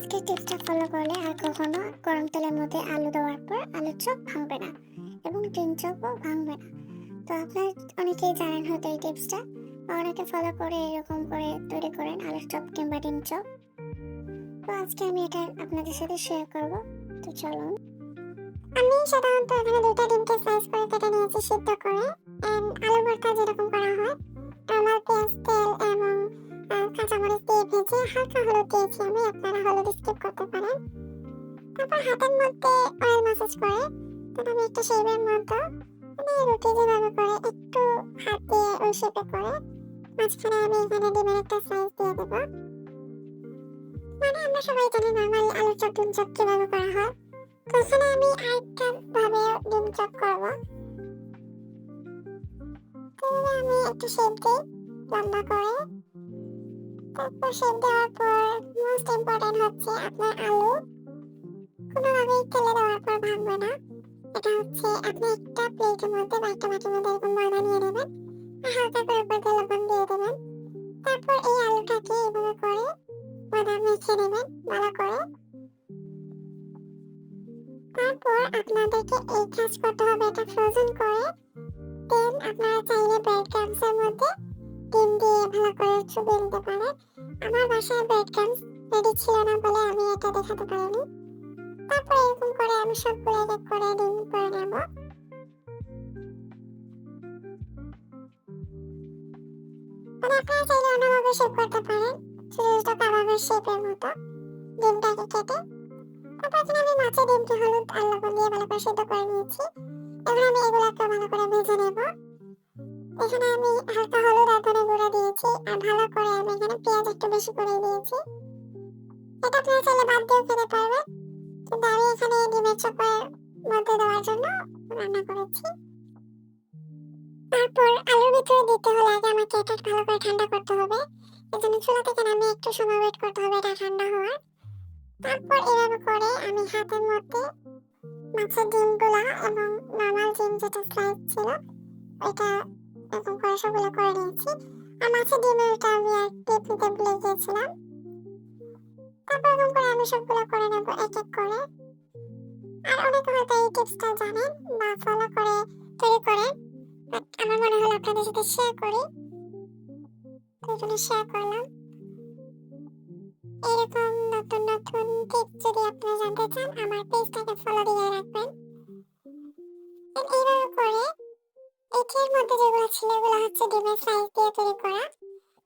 আজকের টিপসটা ফলো করলে আর কখনো গরম তেলের মধ্যে আলু দেওয়ার পর আলুর চপ ভাঙবে না এবং ডিম চপও ভাঙবে না। তো আপনার অনেকেই জানেন হয়তো এই টিপসটা, বা অনেকে ফলো করে এরকম করে তৈরি করেন আলুর চপ কিংবা ডিম চপ। তো আজকে আমি এটা আপনাদের সাথে শেয়ার করব। তো চলুন। আমি সাধারণত এখানে দুইটা ডিমকে স্লাইস করে কেটে নিয়েছি সিদ্ধ করে। আলু ভর্তা যেরকম করা হয় নর্মাল পেঁয়াজ তেল এবং কাঁচামরিচ দিয়ে ভেজে হালকা হলুদ দিয়েছি আমি, আপনারা হলুদ স্কিপ করতে পারেন। তারপর হাতের মধ্যে অয়েল ম্যাসাজ করে তারপর আমি একটা শেপের মতো রুটি যেভাবে করে একটু হাত দিয়ে ওই শেপে করে মাঝখানে আমি এখানে ডিমের একটা স্লাইস দিয়ে দেবো। মানে আমরা সবাই জানি নর্মাল আলুর চপ ডিম চপ কিভাবে করা হয়, তো এখানে আমি আরেকটা ভাবে ডিম চপ করবো। তো আমি একটু শেপ দিই লম্বা করে। তারপর শেপ দেওয়ার পর মোস্ট ইম্পর্টেন্ট হচ্ছে আপনার আলু কোনোভাবেই তেলে দেওয়ার পর ভাঙবে না। এটা হচ্ছে আপনি একটা প্লেটের মধ্যে বা একটা বাটির মধ্যে এরকম ময়দা নিয়ে নেবেন আর হালকা করে উপর দিয়ে লবণ দিয়ে দেবেন। তারপর এই আলুটাকে এভাবে করে ময়দা মেখে নেবেন ভালো করে। তারপর আপনাদেরকে এই কাজ করতে হবে, এটা ফ্রোজেন করে দেন আপনারা চাইলে ব্রেড ক্রাম্বসের মধ্যে ডিম দিয়ে ভালো করে চুবিয়ে নিতে পারেন। আমার বাসায় ব্রেড ক্রাম্বস রেডি ছিল না বলে আমি এটা দেখাতে পারিনি। তারপর এরকম করে আমি সবগুলো এক এক করে ডিম করে নেব। মানে আপনারা চাইলে অন্যভাবে শেপ করতে পারেন, ছোট ছোট কাবাবের শেপের মতো ডিমটাকে কেটে। তারপর এখানে আমি মাছের ডিমটি হলুদ আর লবণ দিয়ে ভালো করে সেদ্ধ করে নিয়েছি। এবার আমি এগুলোকে ভালো করে ভেজে নেব। এখানে আমি হালকা হলুদ আর ধনে গুঁড়া দিয়েছি আর ভালো করে আমি এখানে পেঁয়াজ একটু বেশি করে দিয়েছি। এটা আপনারা চাইলে বাদ দিয়েও খেতে পারবেন, কিন্তু আমি এখানে ডিমের চপের মধ্যে দেওয়ার জন্য রান্না করেছি। তারপর আলুর ভিতরে দিতে হলে আগে আমাকে এটা ভালো করে ঠান্ডা করতে হবে। এজন্য চুলা থেকে নামিয়ে একটু সময় ওয়েট করতে হবে এটা ঠান্ডা হওয়ার। তারপর এভাবে করে আমি হাতের মধ্যে মাছের ডিমগুলা এবং নর্মাল ডিম যেটা স্লাইস ছিল ওইটা এরকম করে সবগুলো করে নিয়েছি। আর মাছের ডিমের ওটা আমি আর ক্লিপ নিতে ভুলে গিয়েছিলাম। তারপর এরকম করে আমি সবগুলো করে নেব এক এক করে। আর অনেকে হয়তো এই টিপসটা জানেন বা ফলো করে তৈরি করেন, বাট আমার মনে হলো আপনাদের সাথে শেয়ার করি, তো এই জন্য শেয়ার করলাম। এরকম নতুন নতুন টিপস যদি আপনারা জানতে চান আমার পেজটাকে ফলো দিয়ে রাখবেন। এইভাবে করে এটির মধ্যে যেগুলো ছিল এগুলো হচ্ছে ডিমের স্লাইস দিয়ে তৈরি করা,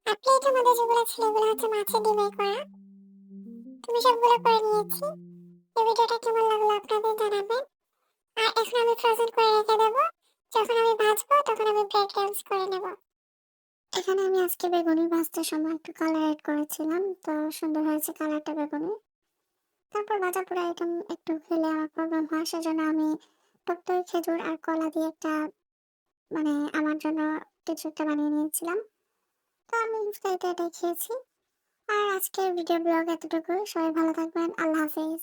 আর প্লেটের মধ্যে যেগুলো ছিল এগুলো হচ্ছে মাছের ডিমের করা। তুমি সবগুলো করে নিয়েছি। এই ভিডিওটা কেমন লাগলো আপনাদের জানাবেন। আর এখন আমি ফ্রোজেন করে রেখে দেবো, যখন আমি ভাজবো তখন আমি ব্রেড ক্রাম্বস করে নেব। এখানে আমি আজকে বেগুনি ভাজতে সময় একটু কালার এড করেছিলাম, তো সুন্দর হয়েছে কালারটা বেগুনি। তারপর ভাজা পোড়া আইটেম একটু খেলে আমার প্রবলেম হয়, সেজন্য আমি টক দই খেজুর আর কলা দিয়ে একটা মানে আমার জন্য কিছু একটা বানিয়ে নিয়েছিলাম। তো আমি ইফতারিতে এটাই খেয়েছি। আর আজকের ভিডিও ব্লগ এতটুকুই। সবাই ভালো থাকবেন। আল্লাহ হাফেজ।